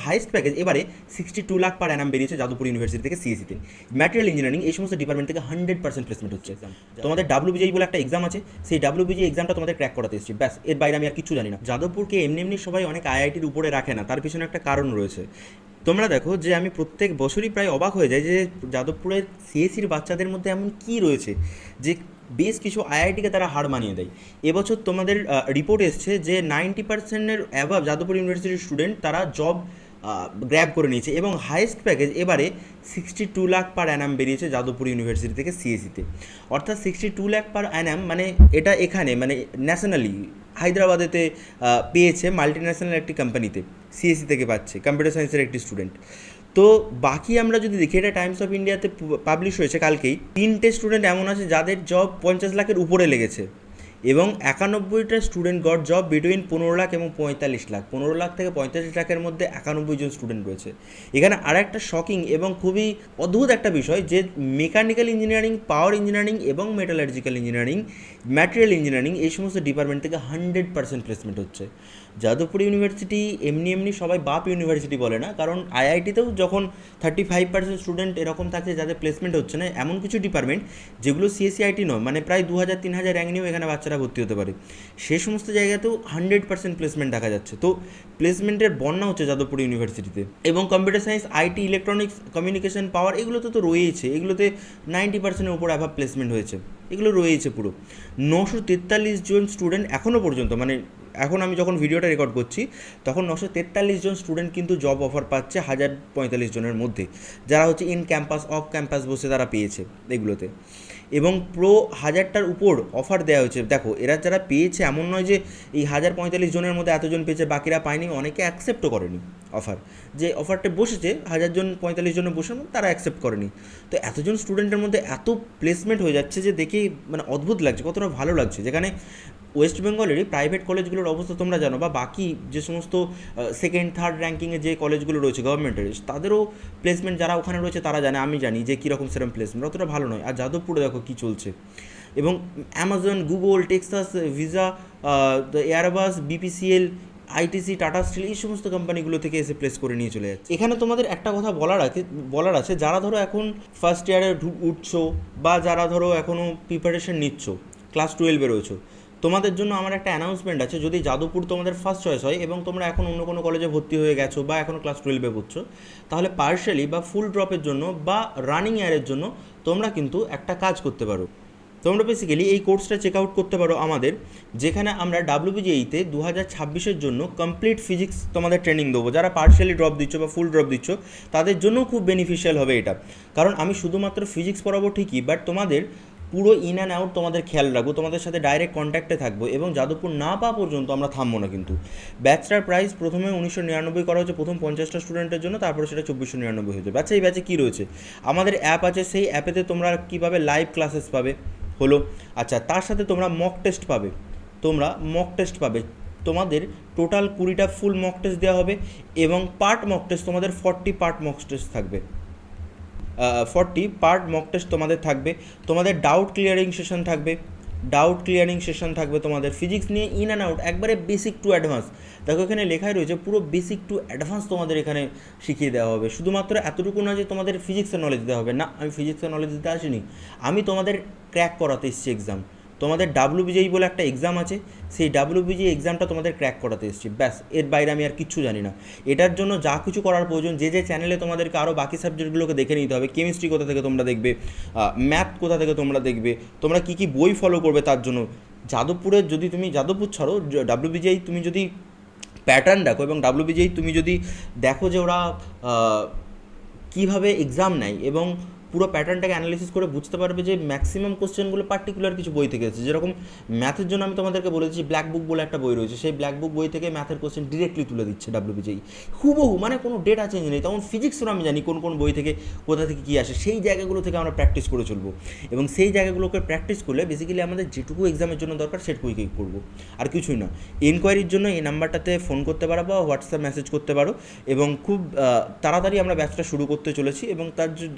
Highest package এবারে 62 লাখ পার অ্যানাম বেরিয়েছে Jadavpur university থেকে সিএসিতে। ম্যাটেরিয়াল ইঞ্জিনিয়ারিং এই সমস্ত ডিপার্টমেন্ট থেকে 100% প্লেসমেন্ট হচ্ছে। তোমাদের ডাব্লিউবিজেই বলে একটা এক্সাম আছে, সেই ডাব্লিউবিজি এক্সামটা তোমাদের ক্র্যাক করাতে এসেছি, ব্যাস, এর বাইরে আমি আর কিছু জানি না। যাদবপুরকে এমনি এমনি সবাই অনেক আইআইটির উপরে রাখে না, তার পিছনে একটা কারণ রয়েছে। তোমরা দেখো যে আমি প্রত্যেক বছরই প্রায় অবাক হয়ে যাই যে যাদবপুরের সিএসির বাচ্চাদের মধ্যে এমন কী রয়েছে যে বেশ কিছু আইআইটিকে তারা হার মানিয়ে দেয়। এবছর তোমাদের রিপোর্ট এসছে যে 90%-এর অ্যাভাব যাদবপুর ইউনিভার্সিটির স্টুডেন্ট তারা জব গ্র্যাব করে নিয়েছে, এবং হাইয়েস্ট প্যাকেজ এবারে 62 লাখ পার অ্যানাম বেরিয়েছে যাদবপুর ইউনিভার্সিটি থেকে সিএসিতে। অর্থাৎ 62 লাখ পার অ্যানাম মানে এটা এখানে মানে ন্যাশনালি হায়দ্রাবাদেতে পেয়েছে, মাল্টি ন্যাশনাল একটি কোম্পানিতে সিএসসি থেকে পাচ্ছে কম্পিউটার সায়েন্সের একটি স্টুডেন্ট। তো বাকি আমরা যদি দেখি, এটা টাইমস অফ ইন্ডিয়াতে পাবলিশ হয়েছে কালকেই, 3টে স্টুডেন্ট এমন আছে যাদের জব 50 লাখের উপরে লেগেছে, এবং 91টা student got job between 15 lakh এবং 45 লাখ। 15 লাখ থেকে 45 লাখের মধ্যে 91 জন স্টুডেন্ট রয়েছে। এখানে আর একটা শকিং এবং খুবই অদ্ভুত একটা বিষয় যে মেকানিক্যাল ইঞ্জিনিয়ারিং, পাওয়ার ইঞ্জিনিয়ারিং এবং মেটালার্জিক্যাল ইঞ্জিনিয়ারিং, ম্যাটেরিয়াল ইঞ্জিনিয়ারিং এই সমস্ত ডিপার্টমেন্ট থেকে 100% প্লেসমেন্ট হচ্ছে। যাদবপুর ইউনিভার্সিটি এমনি এমনি সবাই বাপ ইউনিভার্সিটি বলে না, কারণ আইআইটিতেও যখন 35% স্টুডেন্ট এরকম থাকছে যাদের প্লেসমেন্ট হচ্ছে না, এমন কিছু ডিপার্টমেন্ট যেগুলো সিএসসিআইটি নয়, মানে প্রায় 2000-3000 র্যাঙ্ক নিয়েও এখানে বাচ্চারা ভর্তি হতে পারে, সে সমস্ত জায়গাতেও 100% প্লেসমেন্ট দেখা যাচ্ছে। তো প্লেসমেন্টের বন্যা হচ্ছে যাদবপুর ইউনিভার্সিটিতে। এবং computer science, IT, electronics, communication, power এগুলোতে তো রয়েছে, এগুলোতে 90%-এর উপর অ্যাভাব প্লেসমেন্ট হয়েছে, এগুলো রয়েছে পুরো। 943 জন স্টুডেন্ট এখনও পর্যন্ত, মানে এখন আমি যখন ভিডিওটা রেকর্ড করছি তখন 943 জন স্টুডেন্ট কিন্তু জব অফার পাচ্ছে 1045 জনের মধ্যে, যারা হচ্ছে ইন ক্যাম্পাস, অফ ক্যাম্পাস বসে তারা পেয়েছে এগুলোতে। এবং 1000টার উপর অফার দেওয়া হয়েছে। দেখো এরা যারা পেয়েছে এমন নয় যে এই 1045 জনের মধ্যে এতজন পেয়েছে বাকিরা পায়নি, অনেকে অ্যাকসেপ্টও করেনি অফার, যে অফারটা বসেছে 45 জনের বসে তারা অ্যাকসেপ্ট করেনি। তো এতজন স্টুডেন্টের মধ্যে এত প্লেসমেন্ট হয়ে যাচ্ছে যে দেখে মানে অদ্ভুত লাগছে, কতটা ভালো লাগছে। যেখানে ওয়েস্ট বেঙ্গলেরই প্রাইভেট কলেজগুলোর অবস্থা তোমরা জানো, বা বাকি যে সমস্ত সেকেন্ড থার্ড র্যাঙ্কিংয়ে যে কলেজগুলো রয়েছে গভর্নমেন্টের, তাদেরও প্লেসমেন্ট যারা ওখানে রয়েছে তারা জানে, আমি জানি যে কীরকম সেরকম প্লেসমেন্ট অতটা ভালো নয়। আর যাদবপুরে দেখো কী চলছে, এবং Amazon, Google, Texas, Visa, Airbus, BPCL, ITC, Tata steel এই সমস্ত কোম্পানিগুলো থেকে এসে প্লেস করে নিয়ে চলে যাচ্ছে। এখানে তোমাদের একটা কথা বলার আছে, যারা ধরো এখন ফার্স্ট ইয়ারে উঠছো, বা যারা ধরো এখনও প্রিপারেশন নিচ্ছ, ক্লাস 12-এ রয়েছো, তোমাদের জন্য আমার একটা অ্যানাউন্সমেন্ট আছে। যদি যাদবপুর তোমাদের ফার্স্ট চয়েস হয় এবং তোমরা এখন অন্য কোনো কলেজে ভর্তি হয়ে গেছো বা এখনও ক্লাস 12-এ পড়ছো, তাহলে পার্শালি বা ফুল ড্রপের জন্য বা রানিং ইয়ারের জন্য তোমরা কিন্তু একটা কাজ করতে পারো। তোমরা বেসিক্যালি এই কোর্সটা চেক আউট করতে পারো আমাদের, যেখানে আমরা ডাব্লিউবিজিইতে 2026-এর জন্য কমপ্লিট ফিজিক্স তোমাদের ট্রেনিং দেবো। যারা পার্শিয়ালি ড্রপ দিচ্ছ বা ফুল ড্রপ দিচ্ছ তাদের জন্য খুব বেনিফিশিয়াল হবে এটা, কারণ আমি শুধুমাত্র ফিজিক্স পড়াবো ঠিকই, বাট তোমাদের পুরো ইন অ্যান্ড আউট তোমাদের খেয়াল রাখবো, তোমাদের সাথে ডাইরেক্ট কন্ট্যাক্টে থাকবো, এবং যাদবপুর না পাওয়া পর্যন্ত আমরা থামবো না কিন্তু। ব্যাচটার প্রাইস প্রথমে 1999 করা হচ্ছে প্রথম 50টা স্টুডেন্টের জন্য, তারপরে সেটা 2499 হয়ে যাবে। আচ্ছা, এই ব্যাচে কী রয়েছে, আমাদের অ্যাপ আছে, সেই অ্যাপেতে তোমরা কীভাবে লাইভ ক্লাসেস পাবে হলো। আচ্ছা, তার সাথে তোমরা মক টেস্ট পাবে, তোমাদের টোটাল 20টা ফুল মক টেস্ট দেওয়া হবে, এবং পার্ট মক টেস্ট তোমাদের 40 পার্ট মক টেস্ট থাকবে, 40 পার্ট মক টেস্ট তোমাদের থাকবে। তোমাদের ডাউট ক্লিয়ারিং সেশন থাকবে তোমাদের ফিজিক্স নিয়ে ইন অ্যান্ড আউট, একবারে বেসিক টু অ্যাডভান্স। দেখো এখানে লেখাই রয়েছে পুরো বেসিক টু অ্যাডভান্স তোমাদের এখানে শিখিয়ে দেওয়া হবে। শুধুমাত্র এতটুকু না যে তোমাদের ফিজিক্সের নলেজ দেওয়া হবে, না, আমি ফিজিক্সের নলেজ দিতে আসিনি, আমি তোমাদের ক্র্যাক করাতে এসেছি এক্সাম। তোমাদের ডাব্লিউবিজিই বলে একটা এক্সাম আছে, সেই ডাব্লিউবিজি এক্সামটা তোমাদের ক্র্যাক করাতে এসেছি, ব্যাস, এর বাইরে আমি আর কিচ্ছু জানি না। এটার জন্য যা কিছু করার প্রয়োজন, যে চ্যানেলে তোমাদেরকে আরও বাকি সাবজেক্টগুলোকে দেখে নিতে হবে, কেমিস্ট্রি কোথা থেকে তোমরা দেখবে, ম্যাথ কোথা থেকে তোমরা দেখবে, তোমরা কী কী বই ফলো করবে, তার জন্য যাদবপুরের, যদি তুমি যাদবপুর ছাড়ো ডাব্লিউবিজিই তুমি যদি প্যাটার্ন দেখো, এবং ডাব্লিউবিজিই তুমি যদি দেখো যে ওরা কীভাবে এক্সাম নেয়, এবং পুরো প্যাটার্নটাকে অ্যানালিসিস করে বুঝতে পারবে যে ম্যাক্সিমাম কোশ্চেনগুলো পার্টিকুলার কিছু বই থেকে এসেছে। যেরকম ম্যাথের জন্য আমি তোমাদেরকে বলেছি ব্ল্যাক বুক বলে একটা বই রয়েছে, সেই ব্ল্যাক বুক বই থেকে ম্যাথের কোশ্চেন ডিরেক্টলি তুলে দিচ্ছে ডাব্লিউবিজিই, হুবহু, মানে কোনো ডেটা চেঞ্জ নেই। তখন ফিজিক্সও আমি জানি কোন বই থেকে কোথা থেকে কী আসে, সেই জায়গাগুলো থেকে আমরা প্র্যাকটিস করে চলবো, এবং সেই জায়গাগুলোকে প্র্যাকটিস করলে বেসিক্যালি আমাদের যেটুকু এক্সামের জন্য দরকার সেটুকুই করবো, আর কিছুই না। এনকোয়ারির জন্য এই নাম্বারটাতে ফোন করতে পারো বা হোয়াটসঅ্যাপ মেসেজ করতে পারো, এবং খুব তাড়াতাড়ি আমরা ব্যাচটা শুরু করতে চলেছি, এবং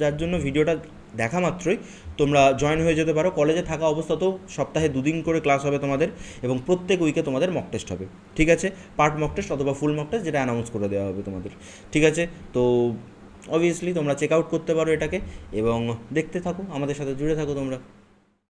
যার জন্য ভিডিওটা ভিডিওটা দেখা মাত্রই তোমরা জয়েন হয়ে যেতে পারো। কলেজে থাকা অবস্থাতেও সপ্তাহে 2 দিন করে ক্লাস হবে তোমাদের, এবং প্রত্যেক উইকে তোমাদের মক টেস্ট হবে, ঠিক আছে? পার্ট মক টেস্ট অথবা ফুল মক টেস্ট, যেটা অ্যানাউন্স করে দেওয়া হবে তোমাদের, ঠিক আছে? তো অবভিয়াসলি তোমরা চেক আউট করতে পারো এটাকে, এবং দেখতে থাকো, আমাদের সাথে জুড়ে থাকো তোমরা।